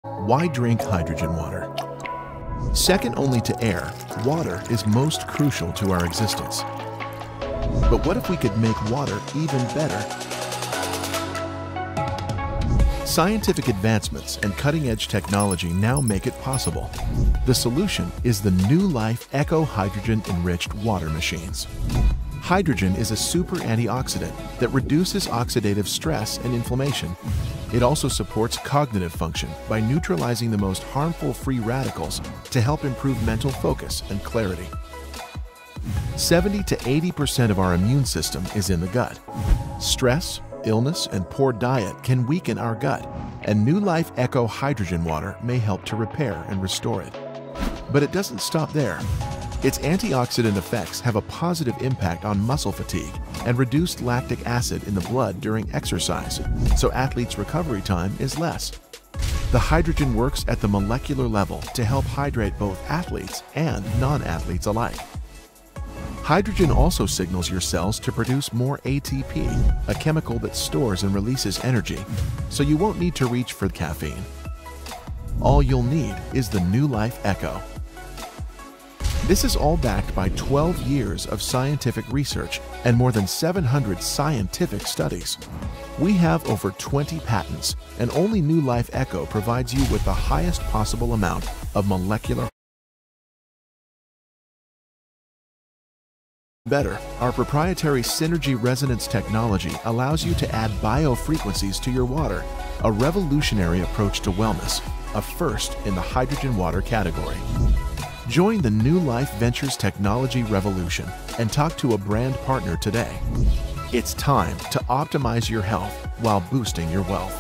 Why drink hydrogen water? Second only to air, water is most crucial to our existence. But what if we could make water even better? Scientific advancements and cutting-edge technology now make it possible. The solution is the New Life Eco Hydrogen-enriched water machines. Hydrogen is a super antioxidant that reduces oxidative stress and inflammation. It also supports cognitive function by neutralizing the most harmful free radicals to help improve mental focus and clarity. 70 to 80% of our immune system is in the gut. Stress, illness, and poor diet can weaken our gut, and New Life Eco Hydrogen water may help to repair and restore it. But it doesn't stop there. Its antioxidant effects have a positive impact on muscle fatigue and reduced lactic acid in the blood during exercise, so athletes' recovery time is less. The hydrogen works at the molecular level to help hydrate both athletes and non-athletes alike. Hydrogen also signals your cells to produce more ATP, a chemical that stores and releases energy, so you won't need to reach for caffeine. All you'll need is the New Life Eco. This is all backed by 12 years of scientific research and more than 700 scientific studies. We have over 20 patents, and only New Life Eco provides you with the highest possible amount of molecular. Better, our proprietary Synergy Resonance technology allows you to add biofrequencies to your water, a revolutionary approach to wellness, a first in the hydrogen water category. Join the New Life Ventures technology revolution and talk to a brand partner today. It's time to optimize your health while boosting your wealth.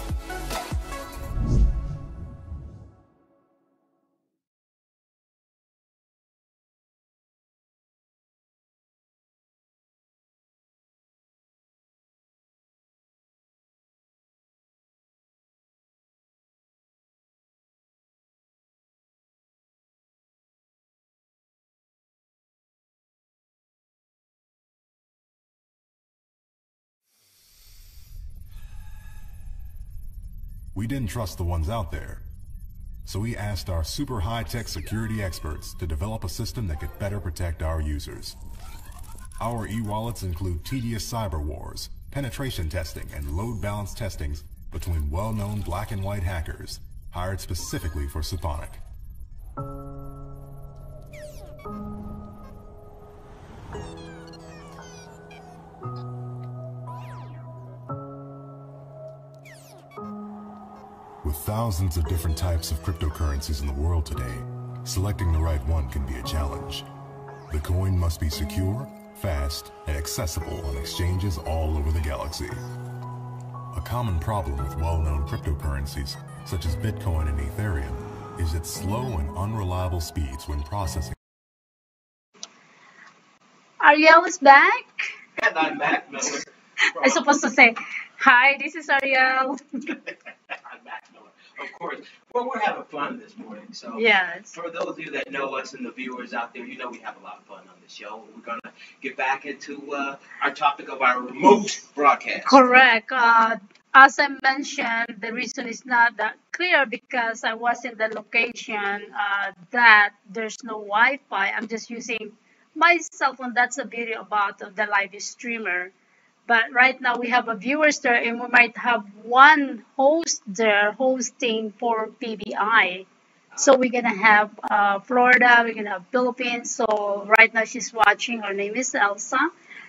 We didn't trust the ones out there, so we asked our super high-tech security experts to develop a system that could better protect our users. Our e-wallets include tedious cyber wars, penetration testing, and load balance testings between well-known black and white hackers hired specifically for Symphonic. With thousands of different types of cryptocurrencies in the world today, selecting the right one can be a challenge. The coin must be secure, fast, and accessible on exchanges all over the galaxy. A common problem with well-known cryptocurrencies, such as Bitcoin and Ethereum, is its slow and unreliable speeds when processing. Arielle is back. And I'm back, Miller. I'm supposed to say, hi, this is Arielle. I'm back, Miller. Of course. Well, we're having fun this morning. So, Yes. for those of you that know us and the viewers out there, you know we have a lot of fun on the show. We're going to get back into our topic of our remote broadcast. Correct. As I mentioned, the reason is not that clear because I was in the location that there's no Wi-Fi. I'm just using my cell phone. That's the beauty about the live streamer. But right now we have a viewers there, and we might have one host there hosting for PBI. So we're gonna have Florida, we're gonna have Philippines. So right now she's watching. Her name is Elsa,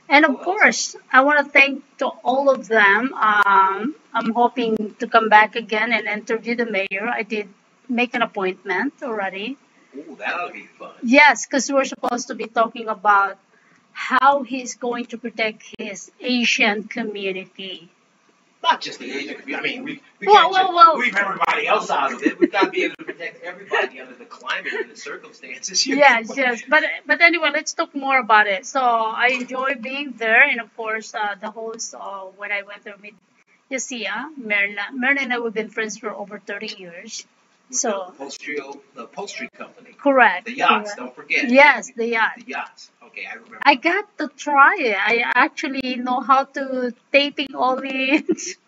and of course I want to thank to all of them. I'm hoping to come back again and interview the mayor. I did make an appointment already. Ooh, that'll be fun. Yes, because we're supposed to be talking about how he's going to protect his Asian community. Not just the Asian community. I mean, we Well, can't just well. leave everybody else out of it. We've got to be able to protect everybody under the climate and the circumstances. Yes. But anyway, let's talk more about it. So I enjoy being there, and of course, the host when I went there with Yasia, Merna and I, we've been friends for over 30 years. So The upholstery company. correct. The yachts, Correct. don't forget. Yes, the yacht. The yachts. Okay, I remember. I got to try it. I actually know how to taping all the.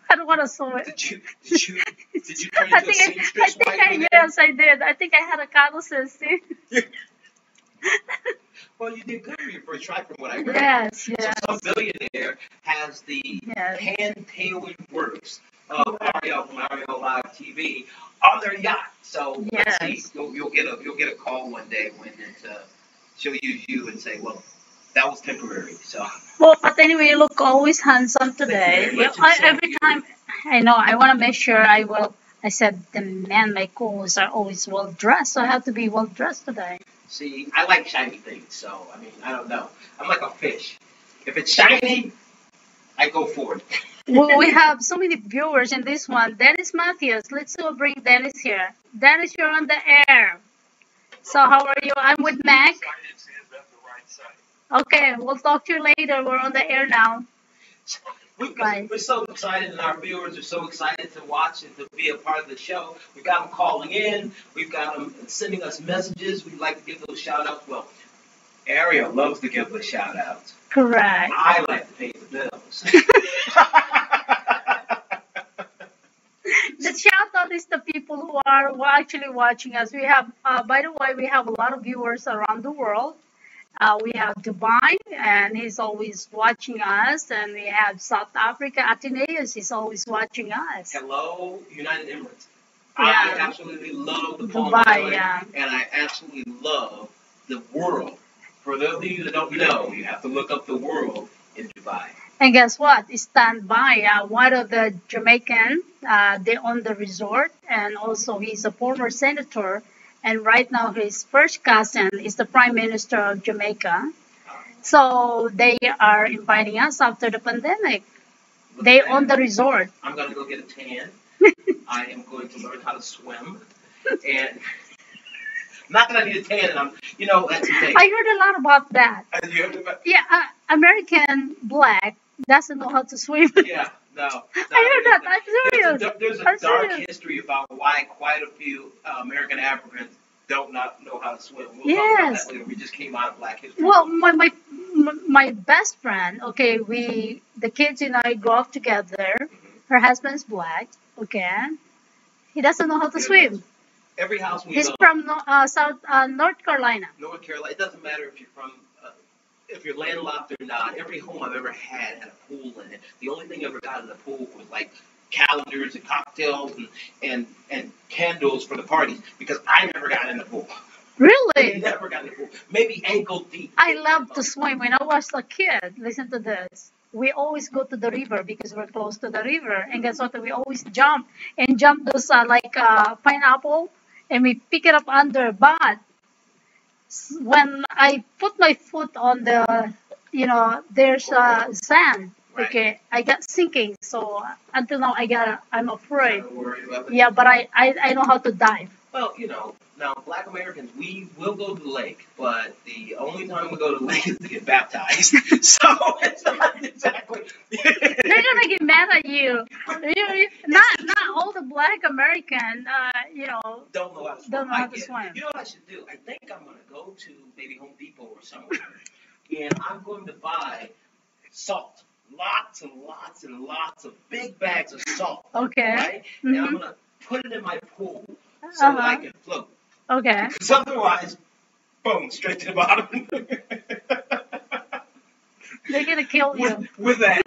I don't want to sew it. Did you turn I into a think I seamstress think while I you were there? yes I did. I think I had a codicil. See? Well, you did good for your first try, from what I heard. Yes, So yes, some billionaire has the yes. hand-tailored works of Arielle from Arielle Live TV on their yacht. So let's see, Yes. you'll get a call one day when she'll use you and say, well, that was temporary. So Well, but anyway, you look always handsome today. very much, Yeah, and so every do you. time I know I want to make sure I will. I said the men, my co-hosts are always well dressed, so I have to be well dressed today. See, I like shiny things, so I mean, I don't know. I'm like a fish. If it's shiny, I go for it. We have so many viewers in this one. Dennis Matthews, let's bring Dennis here. Dennis, you're on the air. So how are you? I'm with Mac. Okay, we'll talk to you later. We're on the air now. Bye. We're so excited, and our viewers are so excited to watch and to be a part of the show. We got them calling in. We've got them sending us messages. We'd like to give those shout outs. Well, Arielle loves to give those shout outs. Correct. I like to pay the bills. The shout out is the people who are actually watching us. We have, by the way, we have a lot of viewers around the world. We have Dubai, and he's always watching us. And we have South Africa, Ateneus, he's always watching us. Hello, United Emirates. Yeah. I absolutely love the Palm Dubai, Island, yeah. and I absolutely love the world. For those of you that don't know, you have to look up the world in Dubai. And guess what? Stand by one of the Jamaican. They own the resort, and also he's a former senator. And right now, his first cousin is the Prime Minister of Jamaica. So they are inviting us after the pandemic. Look They at own that. the resort. I'm going to go get a tan. I am going to learn how to swim. And not that I need a tan, and that's the thing. I heard a lot about that. You heard about- Yeah, American black doesn't know how to swim. Yeah, no. I heard that. I'm serious. There's a I'm dark serious. history about why quite a few American Africans don't not know how to swim. We'll talk about Yes. that later. We just came out of Black History. Well, Month. my best friend. Okay, the kids and I grew up together. Her husband's black. Okay, he doesn't know how to swim. Every house we He's go, from North Carolina. North Carolina, it doesn't matter if you're from, if you're landlocked or not. Every home I've ever had a pool in it. The only thing I ever got in the pool was like calendars and cocktails and candles for the parties, because I never got in the pool. Really? Never got in the pool. Maybe ankle deep. I love to swim. When I was a kid, listen to this. We always go to the river because we're close to the river. And guess what? We always jump those pineapple, and we pick it up under. But when I put my foot on the, there's sand. Right. Okay, I got sinking. So until now, I'm afraid. Not worried about it. Yeah, but I know how to dive. Well, now Black Americans, we will go to the lake, but the only time we go to the lake is to get baptized. So it's not exactly. They're gonna get mad at you. Not all the Black American, Don't know how to swim. don't know how I to get it. swim. You know what I should do? I think I'm going to go to maybe Home Depot or somewhere, and I'm going to buy salt. Lots and lots and lots of big bags of salt. Okay. Right? And I'm Mhm. going to put it in my pool so that I Uh-huh. can float. Okay. Because otherwise, boom, straight to the bottom. They're gonna kill you. with that.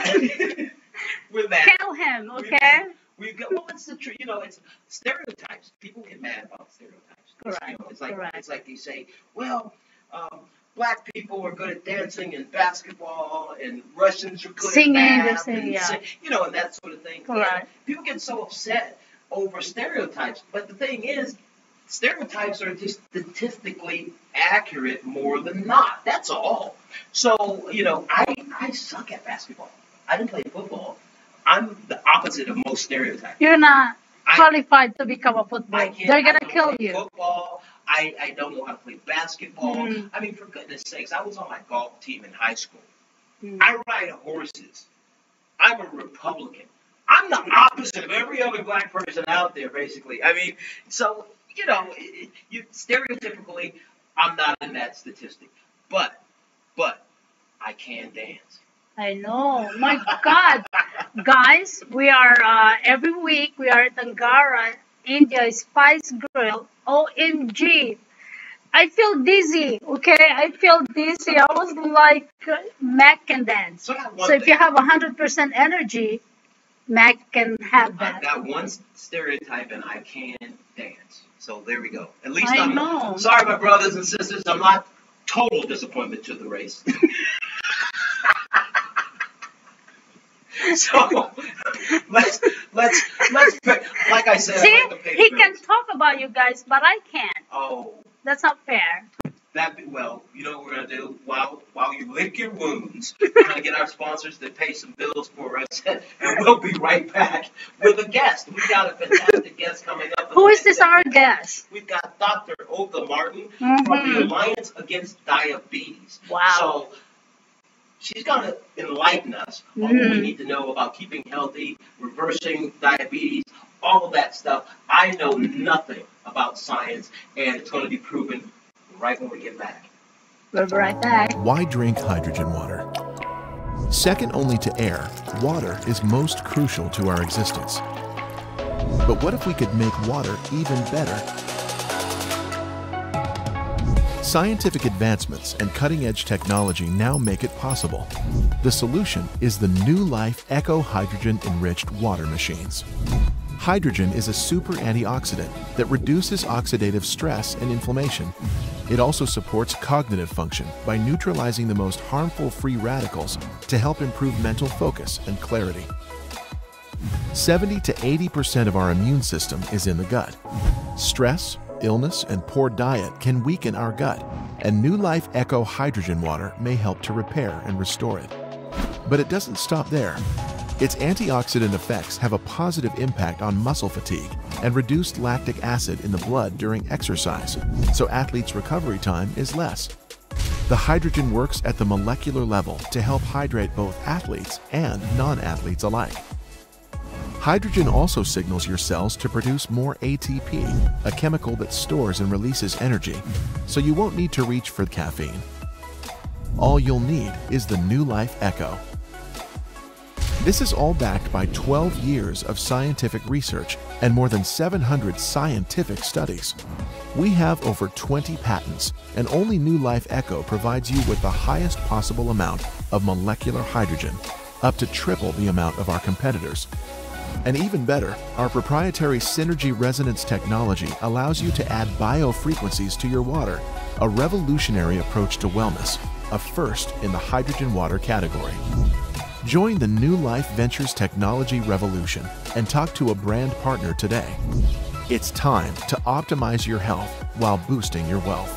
With that. Kill him. Okay. We've got, well, it's the truth. It's stereotypes. People get mad about stereotypes. Correct. Correct. It's like you say, well, black people are good at dancing and basketball, and Russians are good Singing, at they're math, singing, and yeah. and that sort of thing. Correct. And people get so upset over stereotypes, but the thing is, stereotypes are just statistically accurate more than not. That's all. So, I suck at basketball. I didn't play football. I'm the opposite of most stereotypes. You're not I- qualified to become a football. I can't, They're I gonna don't kill play you. Football. I don't know how to play basketball. Mhm. I mean, for goodness sakes, I was on my golf team in high school. Mm. I ride horses. I'm a Republican. I'm the opposite of every other black person out there, basically. I mean, so you know, you stereotypically, I'm not in that statistic, but I can dance. I know. My God. Guys, we are, every week, we are at Angara, India Spice Grill. OMG. I feel dizzy, okay? I feel dizzy. I was like, Mac can dance. So I got one So if thing. you have 100% energy, Mac can have I've that. got one stereotype, and I can dance. So there we go. At least I I'm know. sorry, my brothers and sisters. I'm not total disappointment to the race. So let's like I said. See, I'd like to pay the he can bills. talk about you guys, but I can't. Oh, That's not fair. well, you know what we're gonna do while you lick your wounds. We're gonna get our sponsors to pay some bills for us, and we'll be right back with a guest. We got a fantastic guest coming up. Who is this our guest? We've got Dr. Olga Martin from Mhm. the Alliance Against Diabetes. Wow. So she's going to enlighten us on what we need to know about keeping healthy, reversing diabetes, all of that stuff. I know nothing about science, and it's going to be proven right when we get back. We'll be right back. Why drink hydrogen water? Second only to air, water is most crucial to our existence. But what if we could make water even better? Scientific advancements and cutting-edge technology now make it possible. The solution is the New Life Eco Hydrogen Enriched Water Machines. Hydrogen is a super antioxidant that reduces oxidative stress and inflammation. It also supports cognitive function by neutralizing the most harmful free radicals to help improve mental focus and clarity. 70 to 80% of our immune system is in the gut. Stress, illness, and poor diet can weaken our gut, and New Life Eco Hydrogen Water may help to repair and restore it. But it doesn't stop there. Its antioxidant effects have a positive impact on muscle fatigue and reduced lactic acid in the blood during exercise, so athletes' recovery time is less. The hydrogen works at the molecular level to help hydrate both athletes and non-athletes alike. Hydrogen also signals your cells to produce more ATP, a chemical that stores and releases energy, so you won't need to reach for caffeine. All you'll need is the New Life Eco. This is all backed by 12 years of scientific research and more than 700 scientific studies. We have over 20 patents, and only New Life Eco provides you with the highest possible amount of molecular hydrogen, up to triple the amount of our competitors. And even better, our proprietary Synergy Resonance technology allows you to add biofrequencies to your water, a revolutionary approach to wellness, a first in the hydrogen water category. Join the New Life Ventures technology revolution and talk to a brand partner today. It's time to optimize your health while boosting your wealth.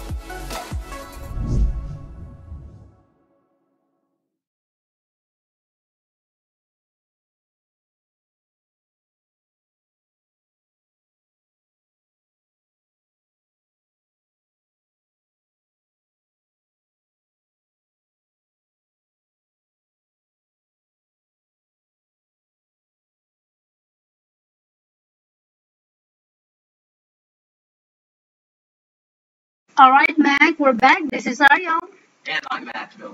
All right, Mac, we're back. This is Arielle. And I'm Max Miller.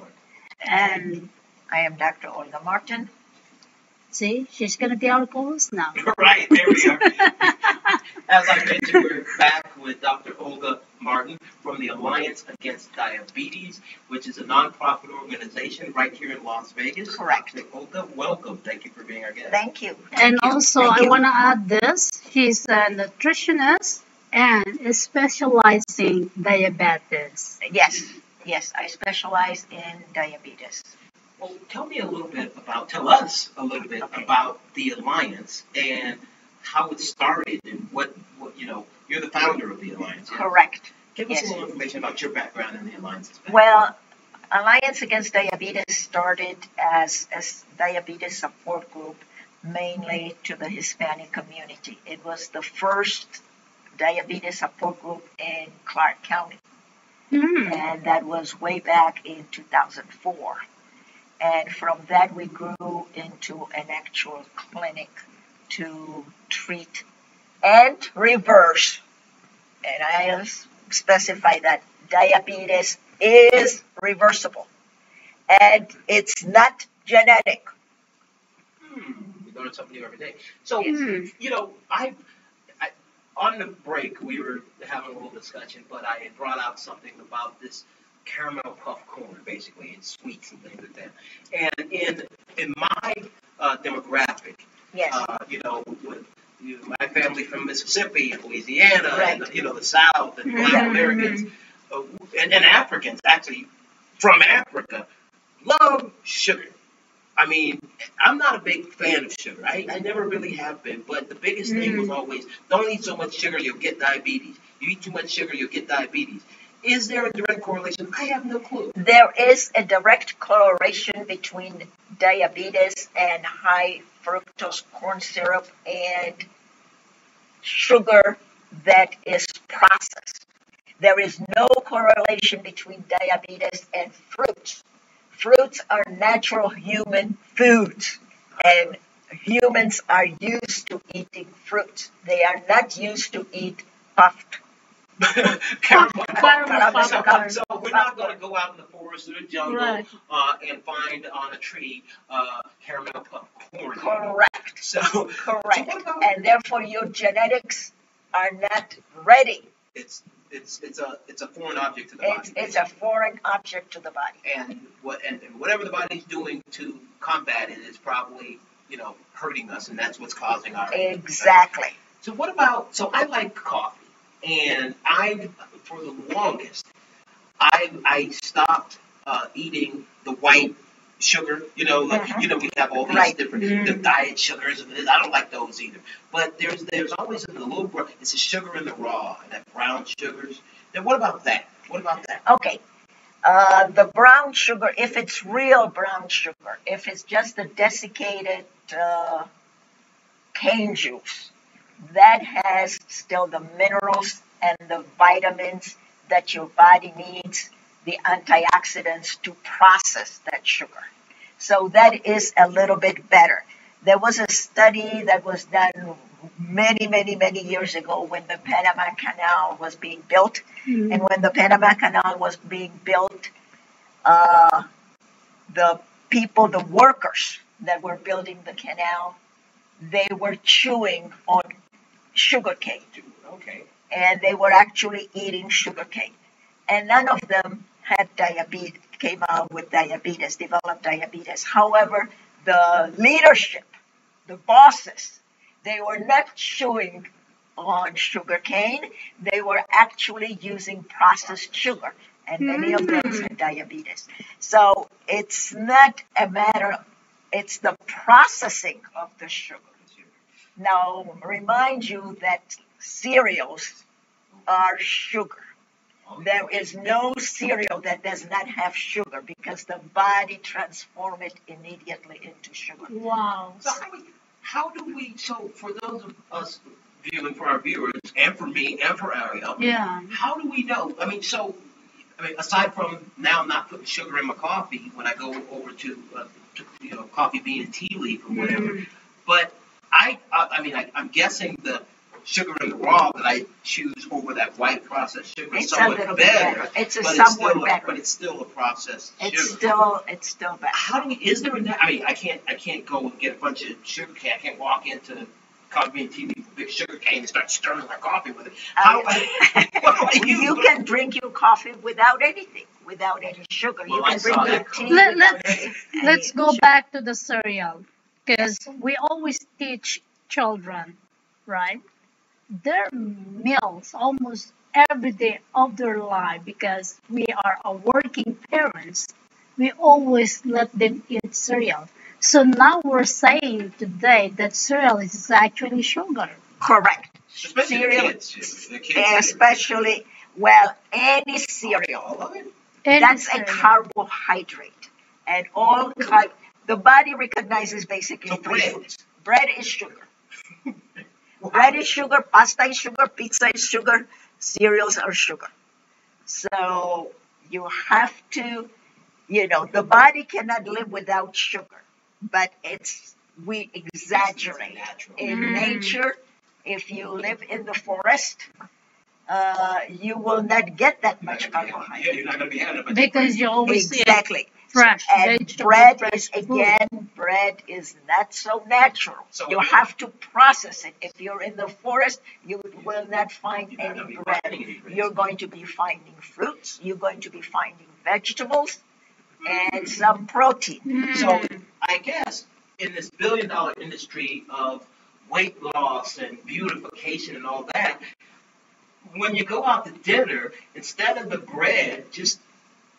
And I am Dr. Olga Martin. see, she's going to be our co-host now. Right, there we are. As I mentioned, we're back with Dr. Olga Martin from the Alliance Against Diabetes, which is a nonprofit organization right here in Las Vegas. Correct. Dr. Olga, welcome. Thank you for being our guest. Thank you. And also, Thank I you. want to add this. She's a nutritionist and is specializing diabetes. Yes, I specialize in diabetes. Well, tell us a little bit about the Alliance and how it started and what you're the founder of the Alliance. Yeah? Correct. Give us Yes. a little information about your background in the Alliance's background. Well, Alliance Against Diabetes started as a diabetes support group mainly to the Hispanic community. It was the first diabetes support group in Clark County, and that was way back in 2004. And from that, we grew into an actual clinic to treat and reverse and I'll specify that diabetes is reversible, and it's not genetic. We learn something new every day. So, I on the break, we were having a little discussion, but I had brought out something about this caramel puff corn, basically, and sweets and things like that. And in my demographic, Yes. With my family from Mississippi and Louisiana, Right. and the South, and Black Americans, and Africans actually from Africa love sugar. I mean, I'm not a big fan of sugar. I never really have been. But the biggest thing was always, don't eat so much sugar, you'll get diabetes. You eat too much sugar, you'll get diabetes. Is there a direct correlation? I have no clue. There is a direct correlation between diabetes and high fructose corn syrup and sugar that is processed. There is no correlation between diabetes and fruits. Fruits are natural human foods, and humans are used to eating fruits. They are not used to eat puffed. Caramel popcorn. So we're not going to go out in the forest or the jungle Right. and find on a tree caramel popcorn. Correct. So Correct. what about, And therefore your genetics are not ready. it's a foreign object to the body. It's a foreign object to the body. And whatever the body's doing to combat it is probably hurting us, and that's what's causing our Exactly. So what about? So I like coffee, and for the longest I stopped eating the white sugar. We have all these Right. different the diet sugars, and I don't like those either. But there's always a little it's a sugar in the raw, and that brown sugars. Then what about that? What about that? Okay. The brown sugar, if it's real brown sugar, if it's just the desiccated cane juice, that has still the minerals and the vitamins that your body needs, the antioxidants to process that sugar. So that is a little bit better. There was a study that was done many, many, many years ago when the Panama Canal was being built. And when the Panama Canal was being built, the people, the workers that were building the canal, they were chewing on sugar cane. Okay. And they were actually eating sugar cane. And none of them had diabetes, came out with diabetes, developed diabetes. However, the leadership, the bosses, they were not chewing on sugar cane. They were actually using processed sugar, and many of those had diabetes. So it's not a matter, it's the processing of the sugar. Now, remind you that cereals are sugar. There is no cereal that does not have sugar because the body transforms it immediately into sugar. Wow. So how do we? So for those of us viewing, for our viewers, and for me, and for Arielle, Yeah. how do we know? Aside from now not putting sugar in my coffee when I go over to coffee bean and tea leaf or whatever, but I'm guessing the sugar in the raw that I choose over that white processed sugar is It's a somewhat little bit better. better. It's but somewhat better. But it's still a processed sugar. It's still better. How do we? Is there a? I can't go and get a bunch of sugar cane. I can't walk into coffee bean tea leaf with a big sugar cane and start stirring my coffee with it. What do I use? You can drink your coffee without anything, without any sugar. Well, You I can saw drink your that. tea Let, without let's any let's go sugar. back to the cereal because we always teach children, right? Their meals almost every day of their life because we are a working parents. We always let them eat cereal. So now we're saying today that cereal is actually sugar. Correct. Especially Cereal, the kids. especially, well, any cereal. All of it. Any That's a cereal. carbohydrate. And the body recognizes basically So three bread. foods. Bread is sugar. Bread is sugar, pasta is sugar, pizza is sugar, cereals are sugar. So you have to, the body cannot live without sugar, but we exaggerate. Natural. In nature, if you live in the forest, you will not get that much carbohydrate. Yeah, you're not going to be having a bunch Because of you always eat Exactly. fresh And vegetable, bread fresh is, food. again, bread is not so natural. So You you- have to process it. If you're in the forest, you will not find You're not any gonna be bread. finding any bread. You're going to be finding fruits. You're going to be finding vegetables and some protein. So I guess in this billion-dollar industry of weight loss and beautification and all that, when you go out to dinner, instead of the bread, just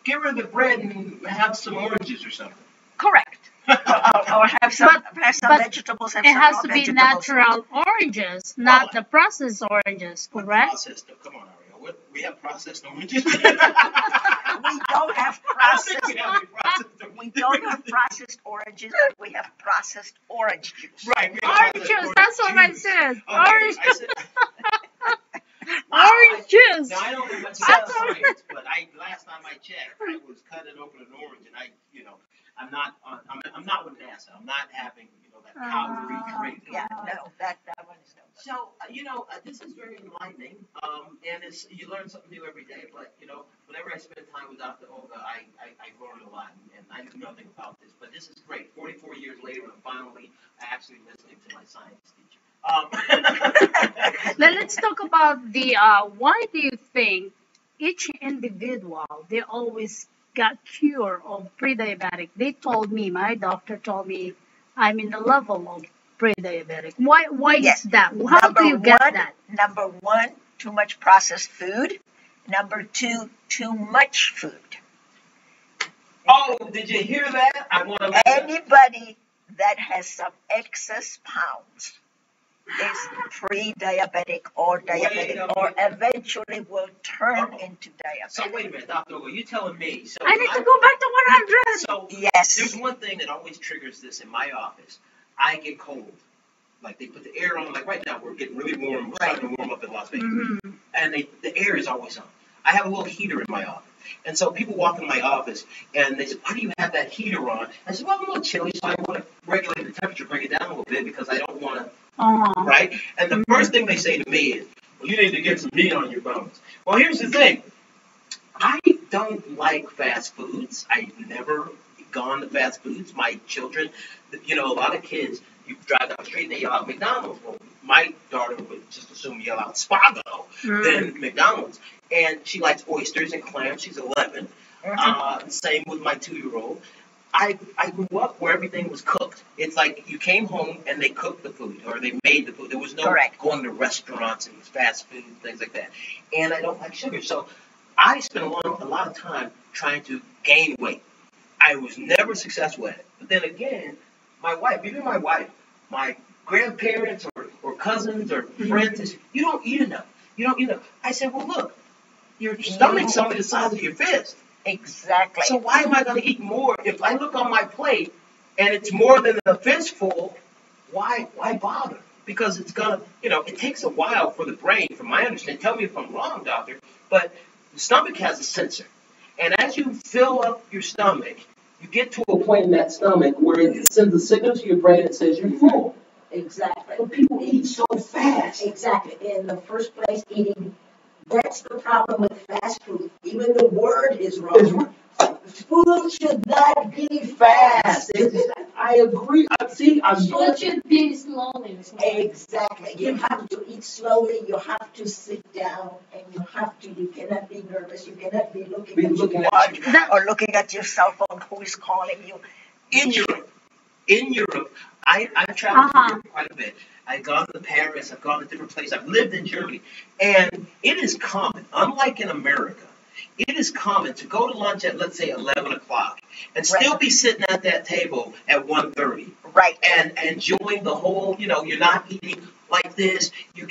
get rid of the bread and have some oranges or something. Correct. Or have some, have some but vegetables. Have It some has raw to be vegetables. natural oranges, not Well, the processed oranges, What correct? processed? Come on, Arielle. We have processed oranges. We don't have I don't think processed. we have any processed oranges. We don't have processed oranges, but we have processed orange juice. Right. we have Orange processed juice, orange that's what I juice. said. Okay, Orange, I said, orange juice. now I don't know much That's about science, but last time I checked, I was cutting open an orange, and I'm not with NASA. I'm not having that powdery drink. Yeah, no, that one is no good. So this is very enlightening, and you learn something new every day. But whenever I spend time with Dr. Olga, I learn a lot, and I knew nothing about this. But this is great. 44 years later, I'm finally actually listening to my science teacher. Now let's talk about the why do you think each individual they always got cure of pre-diabetic? They told me, my doctor told me I'm in the level of pre-diabetic. Why Yes. is that? How do you get that? Number one, too much processed food. Number two, too much food. Oh, did you hear that? I want to. Anybody that has some excess pounds is pre-diabetic or diabetic or eventually will turn into So diabetic. wait a minute, Dr. Olga, you telling me? So I need to go back to 100. So Yes. there's one thing that always triggers this in my office. I get cold. Like they put the air on. Like right now, we're getting really warm. We're starting to warm up in Las Vegas, and the air is always on. I have a little heater in my office. And so people walk in my office and they say, why do you have that heater on? I said, well, I'm a little chilly, so I want to regulate the temperature, bring it down a little bit because I don't want to, right? And the first thing they say to me is, well, you need to get some meat on your bones. Well, here's the thing. I don't like fast foods. I've never gone to fast foods. My children, a lot of kids, you drive down the street and they yell out McDonald's. Well, my daughter would just assume yell out Spago, then McDonald's. And she likes oysters and clams. She's 11. Same with my 2-year-old. I grew up where everything was cooked. It's like you came home and they cooked the food or they made the food. There was no Correct. going to restaurants and fast food and things like that. And I don't like sugar. So I spent a lot of time trying to gain weight. I was never successful at it. But then again, my wife, my grandparents or cousins or friends, you don't eat enough. You don't eat enough. I said, well, look, your stomach's only the size of your fist. Exactly. So why am I going to eat more? If I look on my plate and it's more than a fistful, why bother? Because it's going to, it takes a while for the brain, from my understanding. Tell me if I'm wrong, doctor, but the stomach has a sensor. And as you fill up your stomach, you get to a point in that stomach where it sends a signal to your brain that says you're full. Exactly. But people eat so fast. Exactly. In the first place, eating, that's the problem with fast food. Even the word is wrong. Food should not be fast. I agree. See, It should be slowly. Exactly. You have to eat slowly. You have to sit down, and you cannot be nervous. You cannot be looking at your watch. Or looking at your cell phone, who is calling you. In Europe, I've traveled to Europe quite a bit. I've gone to Paris. I've gone to different places. I've lived in Germany. And it is common, unlike in America, it is common to go to lunch at, let's say, 11 o'clock and still be sitting at that table at 1:30. Right. And enjoying the whole, you're not eating like this. You're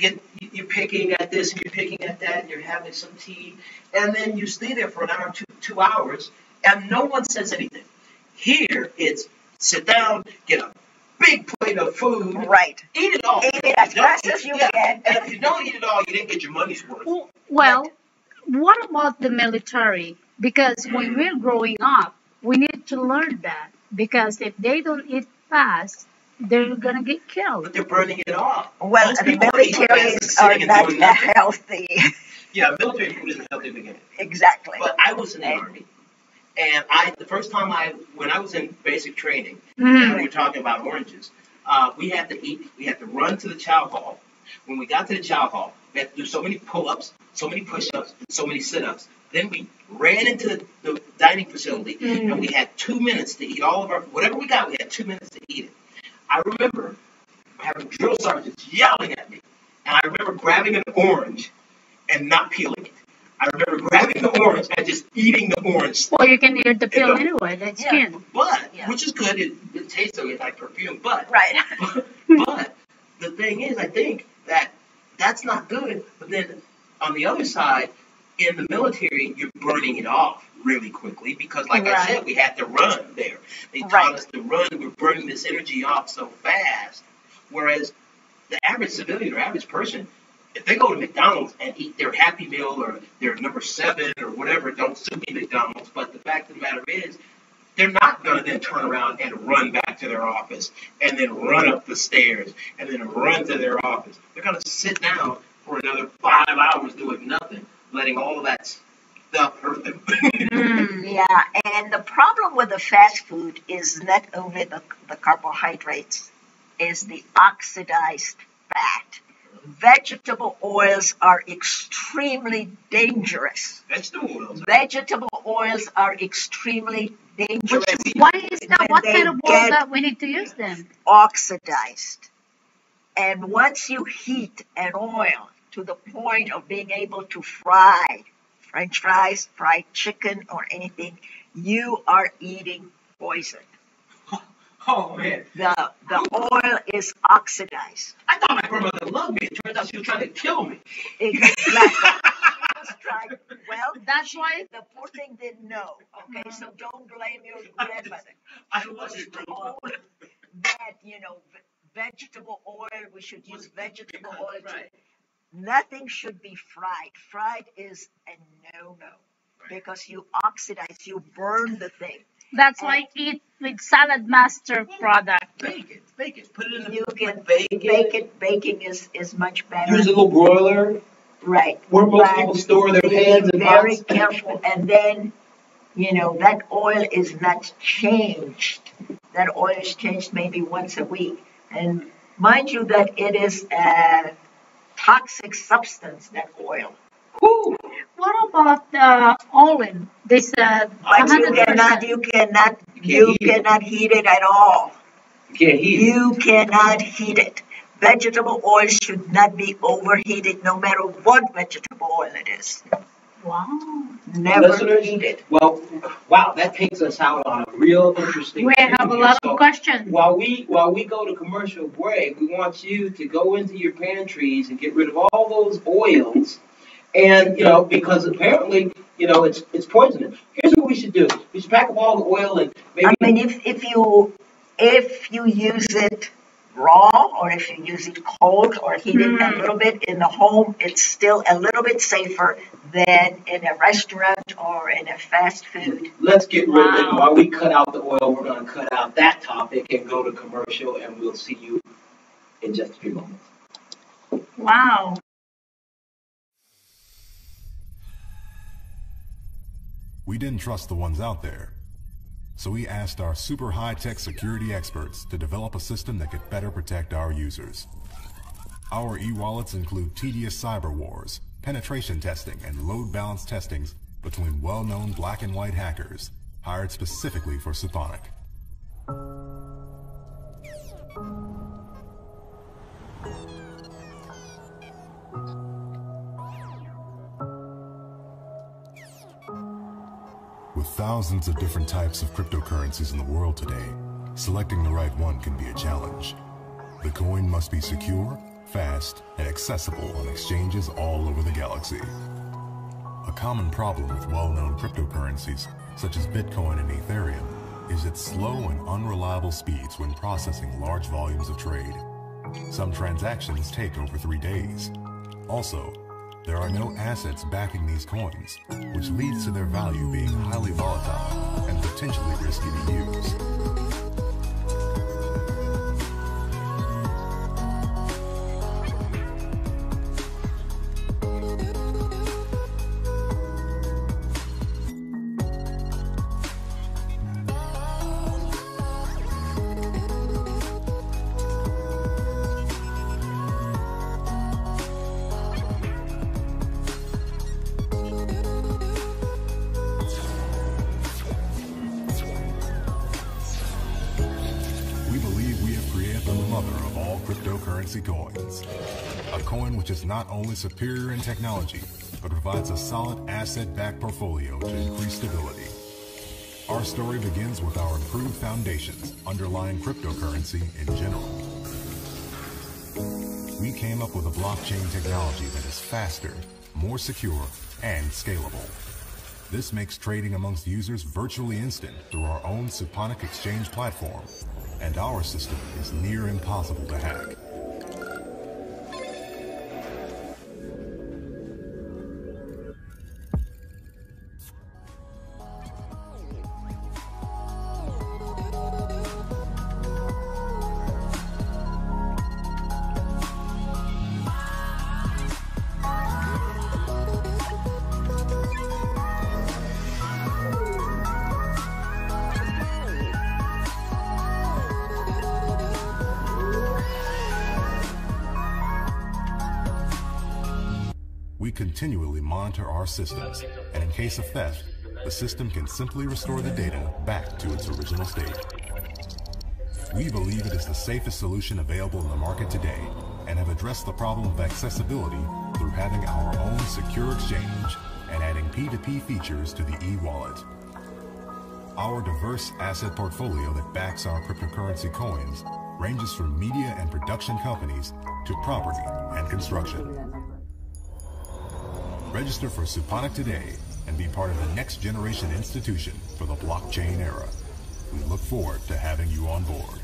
picking at this and you're picking at that and you're having some tea. And then you stay there for an hour, 2 hours, and no one says anything. Here, it's sit down, get a big plate of food. Right. Eat it all. Eat it as fast as you can. And if you don't eat it all, you didn't get your money's worth. Well, what about the military? Because when we're growing up, we need to learn that. Because if they don't eat fast, they're gonna get killed. But they're burning it off. Well, Most the people eat militaries fast are sitting and not doing nothing. healthy. Yeah, military food isn't healthy to begin with. Exactly. But I was in the Army, and the first time when I was in basic training, Mm. and we were talking about oranges, we had to run to the chow hall. When we got to the chow hall, we had to do so many pull-ups, so many push-ups, and so many sit-ups. Then we ran into the dining facility, and we had 2 minutes to eat all of whatever we got. We had 2 minutes to eat it. I remember having drill sergeants yelling at me, and I remember grabbing an orange and not peeling it. I remember grabbing the orange and just eating the orange. Well, you can eat the peel anyway, that's skin. But, which is good, it tastes okay, like perfume, but, Right. but the thing is, I think that's not good, but then on the other side, in the military, you're burning it off really quickly because, like I said, we had to run there. They taught us to run. We're burning this energy off so fast. Whereas the average civilian or average person, if they go to McDonald's and eat their Happy Meal or their number 7 or whatever, don't sue me, McDonald's, but the fact of the matter is, they're not going to then turn around and run back to their office and then run up the stairs and then run to their office. They're going to sit down for another 5 hours doing nothing, letting all of that stuff hurt them. Yeah, and the problem with the fast food is not only the carbohydrates, is the oxidized fat. Vegetable oils are extremely dangerous. Vegetable oils are extremely dangerous. Why is that? What kind of oil that we need to use then? Oxidized. And once you heat an oil to the point of being able to fry French fries, fried chicken, or anything, you are eating poison. Oh, man. The oil is oxidized. I thought my grandmother loved me. It turns out she was trying to kill me. Exactly. Well, that's why the poor thing didn't know. Okay, so don't blame your grandmother. I love you, grandma. That, vegetable oil, we should use vegetable oil. Right. Nothing should be fried. Fried is a no-no because you oxidize, you burn the thing. That's why I eat with Salad Master product. Bake it. Put it in the You can bake it. Baking is much better. Use a little broiler. Right. Where most people store their hands and very pots. careful. And then, that oil is not changed. That oil is changed maybe once a week. And mind you that it is a toxic substance, that oil. Whew. What about olive? They said But 100%. you cannot heat it at all. You cannot heat it. Vegetable oil should not be overheated no matter what vegetable oil it is. Wow. Never Listeners, heat it. Well, wow, that takes us out on a real interesting. We have a lot of questions. While we go to commercial break, we want you to go into your pantries and get rid of all those oils, and because apparently it's poisonous. Here's what we should do: we should pack up all the oil and maybe. I mean, if you use it raw or if you use it cold or heat it a little bit in the home, it's still a little bit safer than in a restaurant or in a fast food. Let's get rid of it. While we cut out the oil, we're going to cut out that topic and go to commercial, and we'll see you in just a few moments. Wow. We didn't trust the ones out there, so we asked our super high-tech security experts to develop a system that could better protect our users. Our e-wallets include tedious cyber wars, penetration testing, and load balance testings between well-known black and white hackers hired specifically for Symphonic. With thousands of different types of cryptocurrencies in the world today, selecting the right one can be a challenge. The coin must be secure, fast, and accessible on exchanges all over the galaxy. A common problem with well-known cryptocurrencies, such as Bitcoin and Ethereum, is its slow and unreliable speeds when processing large volumes of trade. Some transactions take over 3 days. Also, there are no assets backing these coins, which leads to their value being highly volatile and potentially risky to use. we have created the mother of all cryptocurrency coins. A coin which is not only superior in technology, but provides a solid asset-backed portfolio to increase stability. Our story begins with our improved foundations underlying cryptocurrency in general. We came up with a blockchain technology that is faster, more secure, and scalable. This makes trading amongst users virtually instant through our own Suponic exchange platform, and our system is near impossible to hack. We continually monitor our systems, and in case of theft, the system can simply restore the data back to its original state. We believe it is the safest solution available in the market today, and have addressed the problem of accessibility through having our own secure exchange and adding P2P features to the e-wallet. Our diverse asset portfolio that backs our cryptocurrency coins ranges from media and production companies to property and construction. Register for Suponic today and be part of the next generation institution for the blockchain era. We look forward to having you on board.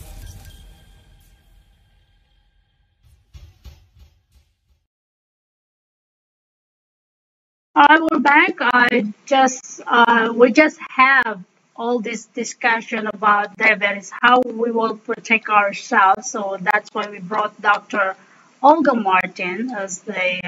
We're back. We just have all this discussion about diabetes, how we will protect ourselves. So that's why we brought Dr. Olga Martin as the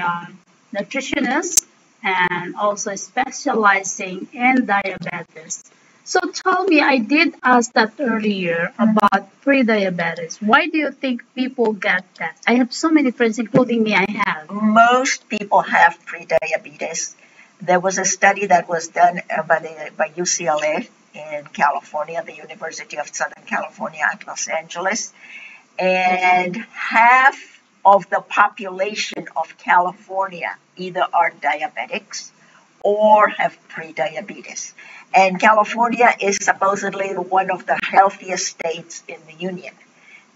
nutritionist and also specializing in diabetes. So tell me, I did ask that earlier about pre-diabetes. Why do you think people get that? I have so many friends, including me, I have. Most people have pre-diabetes. There was a study that was done by UCLA in California, the University of Southern California at Los Angeles, and half of the population of California either are diabetics or have pre-diabetes. And California is supposedly one of the healthiest states in the union.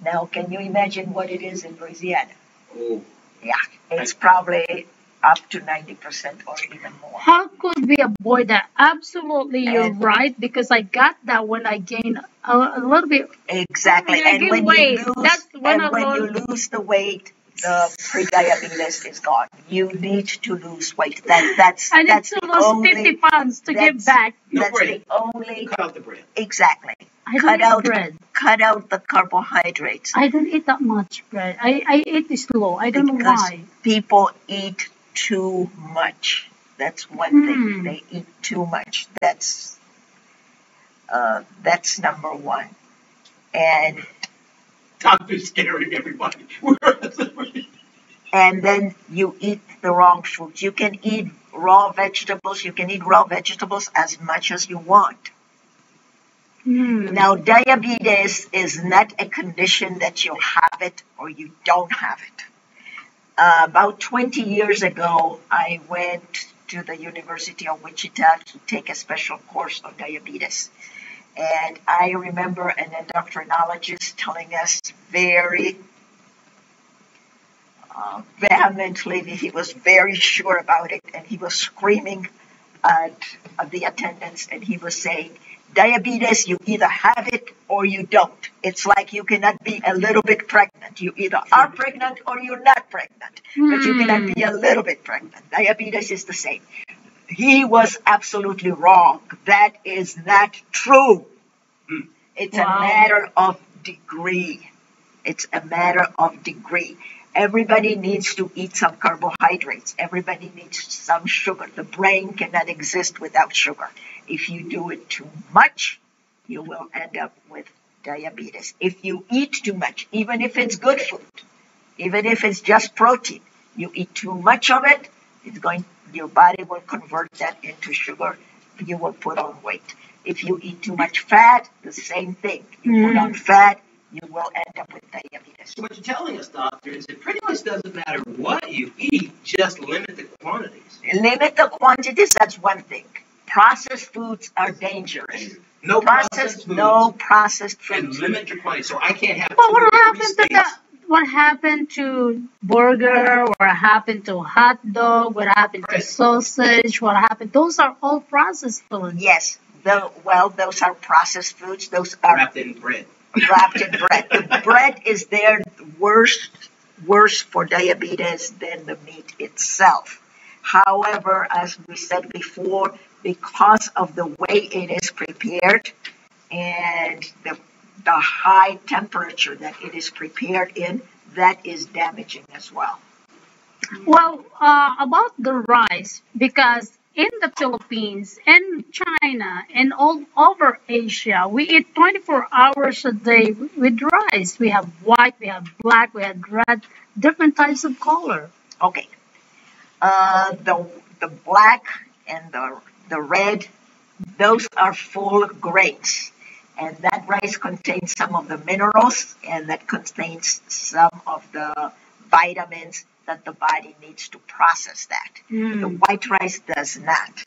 Now, can you imagine what it is in Louisiana? Oh. Yeah, it's probably up to 90% or even more. How could we avoid that? Absolutely, you're right, because I got that when I gained a little bit. Exactly, and when you lose the weight, the pre-diabetes is gone. You need to lose weight. That's I need to lose 50 pounds to get back. That's the only. Cut out the bread. Exactly. Cut out bread. Cut out the carbohydrates. I don't eat that much bread. I eat slow. I don't know why. People eat too much. That's one thing. They eat too much. That's number one. And Doctor's scaring everybody. And then you eat the wrong foods. You can eat raw vegetables. You can eat raw vegetables as much as you want. Now, diabetes is not a condition that you have it or you don't have it. About 20 years ago, I went to the University of Wichita to take a special course on diabetes. And I remember an endocrinologist telling us very vehemently, he was very sure about it, and he was screaming at the attendants, and he was saying, diabetes, you either have it or you don't. It's like you cannot be a little bit pregnant. You either are pregnant or you're not pregnant, but you cannot be a little bit pregnant. Diabetes is the same. He was absolutely wrong. That is not true. It's a matter of degree. It's a matter of degree. Everybody needs to eat some carbohydrates. Everybody needs some sugar. The brain cannot exist without sugar. If you do it too much, you will end up with diabetes. If you eat too much, even if it's good food, even if it's just protein, you eat too much of it, your body will convert that into sugar. You will put on weight. If you eat too much fat, the same thing. You put on fat, you will end up with diabetes. So what you're telling us, doctor, is it pretty much doesn't matter what you eat, just limit the quantities. Limit the quantities, that's one thing. Processed foods are dangerous. No processed foods. No processed And foods. limit your quantity. So I can't have But two what or three happened to steaks. what happened to burger? What happened to hot dog? What happened to Right. sausage? What happened? Those are all processed foods. Yes, those are processed foods. Those are Wrapped in bread. wrapped in bread. The bread is their worse for diabetes than the meat itself. However, as we said before, because of the way it is prepared and the high temperature that it is prepared in, that is damaging as well. Well, about the rice, because in the Philippines, in China, and all over Asia, we eat 24 hours a day with rice. We have white, we have black, we have red, different types of color. Okay. The black and the red, those are full grains. And that rice contains some of the minerals and that contains some of the vitamins that the body needs to process that. The white rice does not.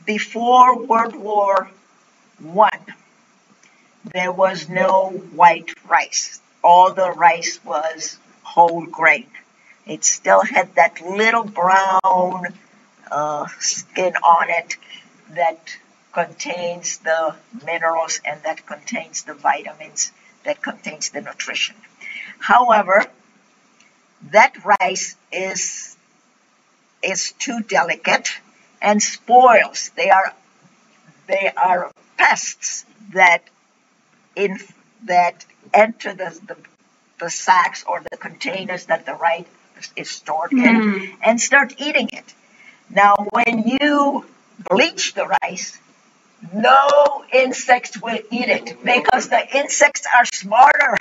Before World War I, there was no white rice. All the rice was whole grain. It still had that little brown skin on it that contains the minerals and that contains the vitamins, that contains the nutrition. However, that rice is too delicate and spoils. They are pests that enter the sacks or the containers that the rice is stored in and start eating it. Now, when you bleach the rice, no insects will eat it because the insects are smarter.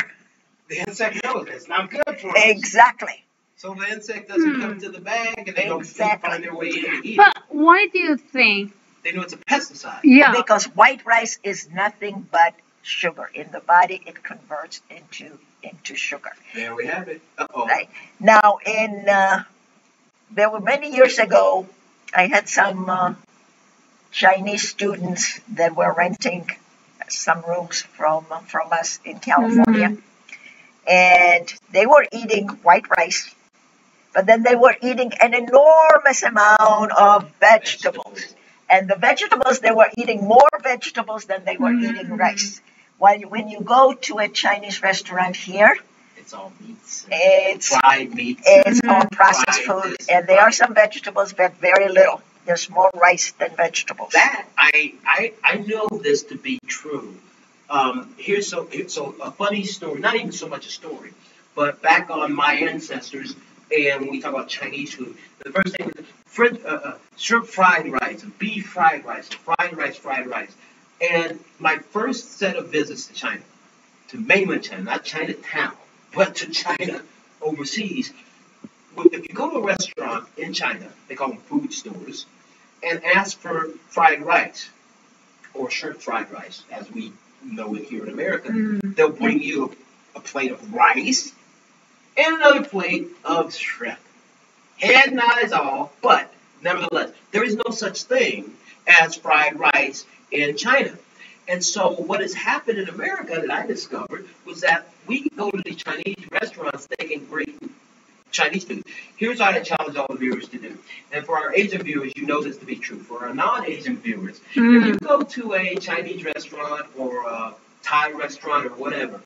The insect knows it's not good for us. Exactly. So the insect doesn't come to the bag and they don't find their way in to eat But it. why do you think? They know it's a pesticide. Yeah. Because white rice is nothing but sugar. In the body, it converts into sugar. There we have it. Uh-oh. Right. Now, there were many years ago, I had some Chinese students that were renting some rooms from us in California. And they were eating white rice, but then they were eating an enormous amount of vegetables. And the vegetables, they were eating more vegetables than they were eating rice. While when you go to a Chinese restaurant here, it's all meats. It's fried meats. It's all processed fried food, this, and there are some vegetables, but very little. There's more rice than vegetables. That I know this to be true. Here's a funny story, not even so much a story, but back on my ancestors, and when we talk about Chinese food, the first thing was shrimp fried rice, beef fried rice, fried rice. And my first set of visits to China, to mainland China, not Chinatown, but to China overseas, if you go to a restaurant in China, they call them food stores, and ask for fried rice, or shrimp fried rice, as we know it here in America, they'll bring you a plate of rice and another plate of shrimp. Head not as all, but nevertheless, there is no such thing as fried rice in China. And so what has happened in America that I discovered was that we go to these Chinese restaurants thinking great Chinese food. Here's what I challenge all the viewers to do. And for our Asian viewers, you know this to be true. For our non-Asian viewers, if you go to a Chinese restaurant or a Thai restaurant or whatever,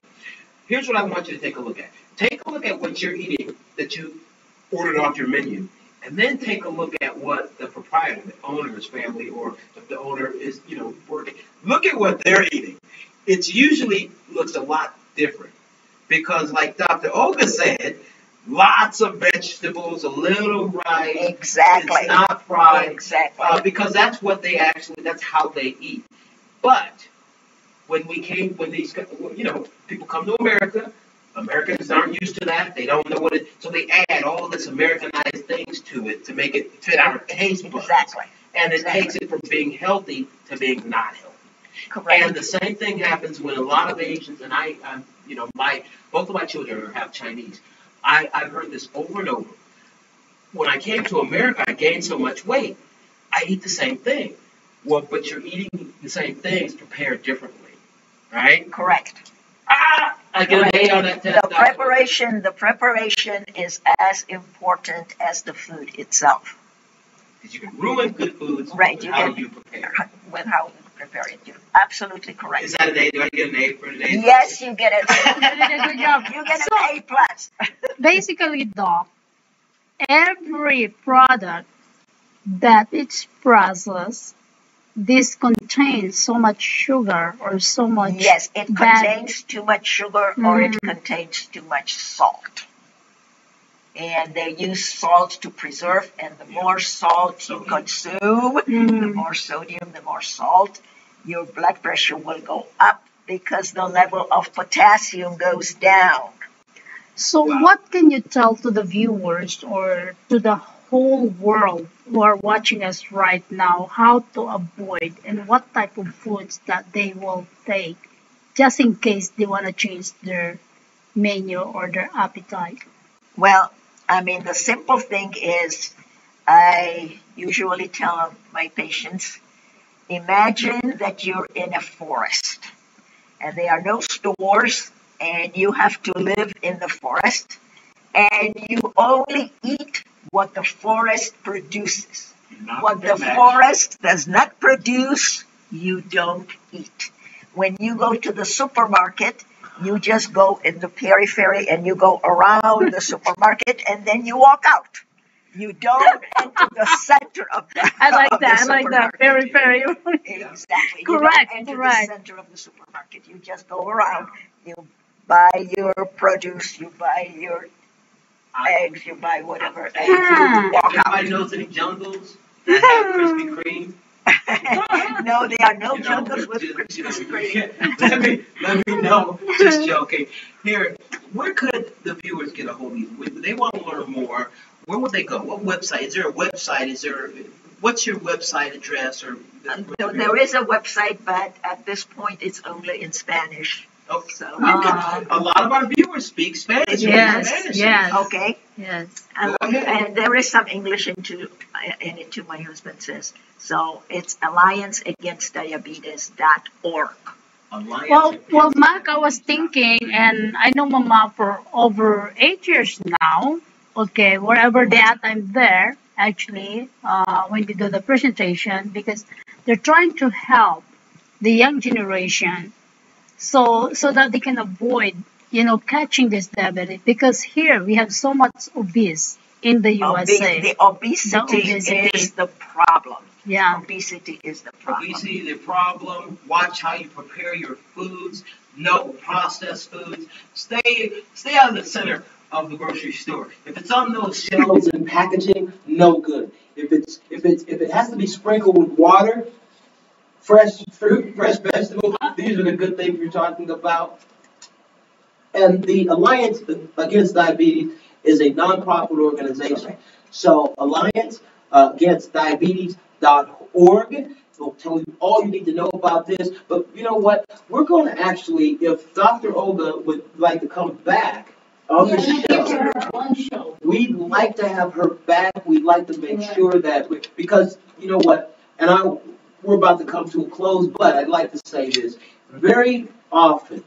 here's what I want you to take a look at. Take a look at what you're eating that you ordered off your menu. And then take a look at what the proprietor, the owner's family, or if the owner is, working. Look at what they're eating. It usually looks a lot different. Because like Dr. Olga said, lots of vegetables, a little rice. Exactly. It's not fried. Exactly. Because that's that's how they eat. But when these, people come to America, Americans aren't used to that. They don't know so they add all this Americanized things to it to make it fit our taste buds. Exactly. And it takes it from being healthy to being not healthy. Correct. And the same thing happens when a lot of Asians, and I'm, both of my children are half Chinese. I've heard this over and over. When I came to America, I gained so much weight. I eat the same thing. Well, but you're eating the same things prepared differently, right? Correct. I get an A on that test. The preparation is as important as the food itself. Because you can ruin good foods Right, with how you prepare. With how you prepare it. You're absolutely correct. Is that an A? Do I get an A for an A? Yes, you get it. Good job. You get an A plus. Basically, Doc, every product that it's processed, this contains so much sugar or so much Yes, it bad. contains too much sugar or it contains too much salt. And they use salt to preserve, and the more salt you consume, the more sodium, the more salt, your blood pressure will go up because the level of potassium goes down. So, what can you tell to the viewers or to the whole world who are watching us right now how to avoid and what type of foods that they will take just in case they want to change their menu or their appetite? Well, I mean, the simple thing is I usually tell my patients, imagine that you're in a forest and there are no stores and you have to live in the forest and you only eat what the forest produces. What the forest does not produce, you don't eat. When you go to the supermarket, you just go in the periphery and you go around the supermarket and then you walk out. You don't enter the center of the I like of the that. I like that. supermarket. Very. Exactly. Correct, You don't enter correct. the center of the supermarket. You just go around. You buy your produce. You buy your eggs. You buy whatever. And you walk out. Everybody knows any jungles that have Krispy Kreme. No, there are no You know, jungles with just, Krispy Kreme. let me know. Just joking. Here, where could the viewers get a hold of you? If they want to learn more, where would they go? What website? Is there a website? What's your website address? Or There is a website, but at this point it's only in Spanish. Okay. So, a lot of our viewers speak Spanish. Yes. okay. Yes. And there is some English in it too, my husband says. So it's allianceagainstdiabetes.org. Well, Mark, I was thinking, and I know Mama for over 8 years now. Okay, wherever they at, I'm there, actually, when we do the presentation, because they're trying to help the young generation so that they can avoid, catching this diabetes. Because here we have so much obese in the USA. The obesity is the problem. Yeah. Obesity is the problem. Obesity is the problem. Watch how you prepare your foods. No processed foods. Stay out of the center of the grocery store. If it's on those shelves and packaging, no good. If it has to be sprinkled with water, fresh fruit, fresh vegetables, these are the good things we're talking about. And the Alliance Against Diabetes is a nonprofit organization. So Alliance Against Diabetes.org will tell you all you need to know about this. But you know what? We're going to actually, if Dr. Olga would like to come back on the show, we'd like to have her back. We'd like to make sure that, because you know what? And we're about to come to a close, but I'd like to say this. Very often,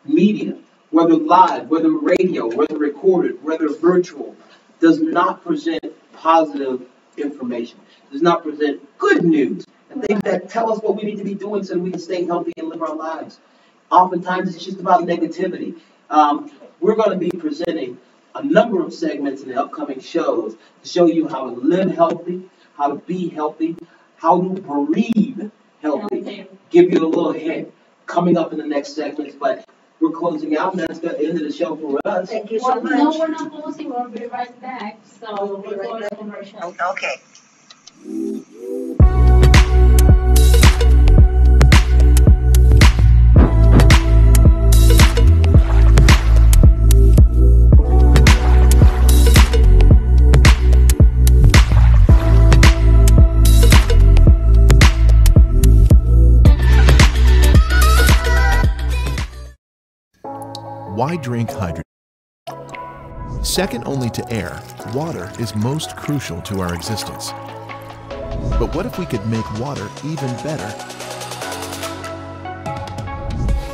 media, whether live, whether radio, whether recorded, whether virtual, does not present positive information, does not present good news, and things that tell us what we need to be doing so that we can stay healthy and live our lives. Oftentimes, it's just about negativity. We're going to be presenting a number of segments in the upcoming shows to show you how to live healthy, how to be healthy, how to breathe healthy. Give you a little hint coming up in the next segments, but we're closing out, and that's the end of the show for us. Thank you so much. No, we're not closing. We'll be right back. So we'll go to commercial. Okay. Why drink hydrogen? Second only to air, water is most crucial to our existence. But what if we could make water even better?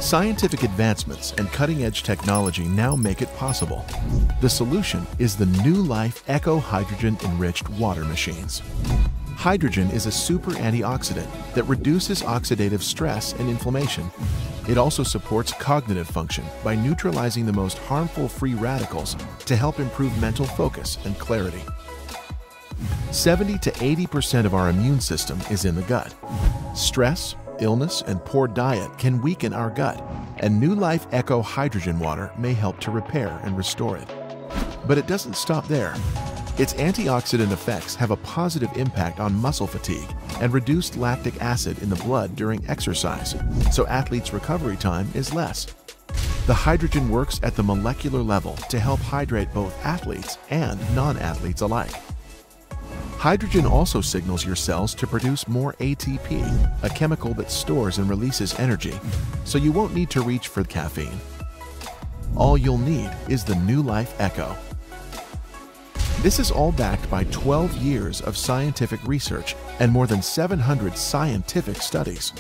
Scientific advancements and cutting-edge technology now make it possible. The solution is the New Life Eco Hydrogen-enriched water machines. Hydrogen is a super antioxidant that reduces oxidative stress and inflammation. It also supports cognitive function by neutralizing the most harmful free radicals to help improve mental focus and clarity. 70 to 80% of our immune system is in the gut. Stress, illness, and poor diet can weaken our gut, and New Life Eco Hydrogen water may help to repair and restore it. But it doesn't stop there. Its antioxidant effects have a positive impact on muscle fatigue and reduced lactic acid in the blood during exercise, so athletes' recovery time is less. The hydrogen works at the molecular level to help hydrate both athletes and non-athletes alike. Hydrogen also signals your cells to produce more ATP, a chemical that stores and releases energy, so you won't need to reach for caffeine. All you'll need is the New Life Eco. This is all backed by 12 years of scientific research and more than 700 scientific studies.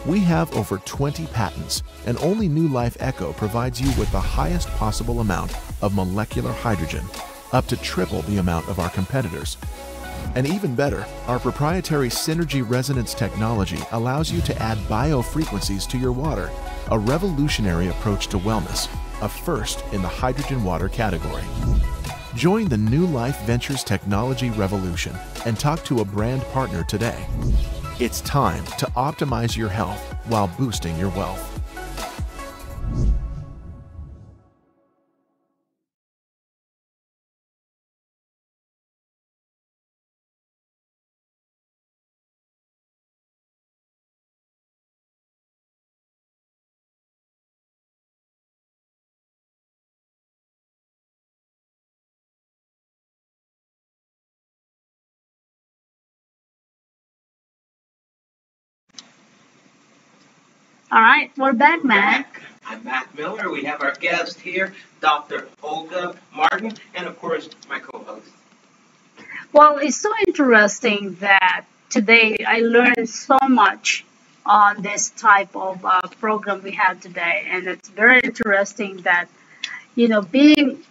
We have over 20 patents, and only New Life Eco provides you with the highest possible amount of molecular hydrogen, up to triple the amount of our competitors. And even better, our proprietary Synergy Resonance technology allows you to add biofrequencies to your water, a revolutionary approach to wellness, a first in the hydrogen water category. Join the New Life Ventures technology revolution and talk to a brand partner today. It's time to optimize your health while boosting your wealth. All right, we're back, Matt. I'm Matt Miller. We have our guest here, Dr. Olga Martin, and of course, my co-host. Well, it's so interesting that today I learned so much on this type of program we have today, and it's very interesting that being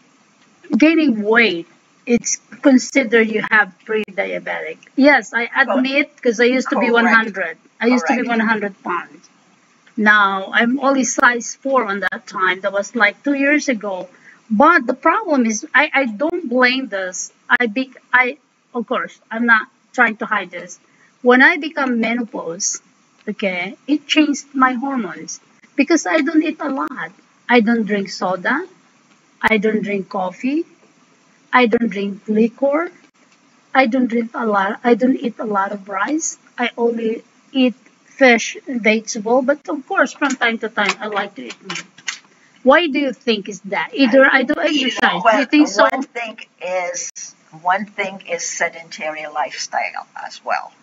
gaining weight, it's considered you have pre-diabetic. Yes, I admit because I used to be 100. I used to be 100 pounds. Now I'm only size 4 on that time. That was like 2 years ago. But the problem is, I don't blame this. Of course, I'm not trying to hide this. When I become menopause, okay, it changed my hormones because I don't eat a lot. I don't drink soda. I don't drink coffee. I don't drink liquor. I don't drink a lot. I don't eat a lot of rice. I only eat fish and vegetable. But of course, from time to time, I like to eat meat. Why do you think is that? Either I do exercise. Well, you think so? One thing is sedentary lifestyle as well.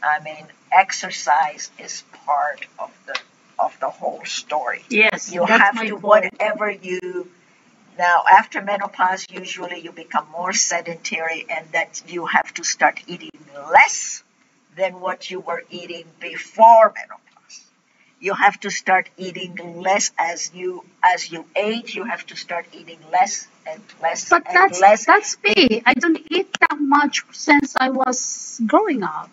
I mean, exercise is part of the whole story. Yes, You that's have my to, point. whatever you, now after menopause, usually you become more sedentary and that you have to start eating less than what you were eating before menopause. You have to start eating less as you age. You have to start eating less and less But and less. that's me. I don't eat that much since I was growing up.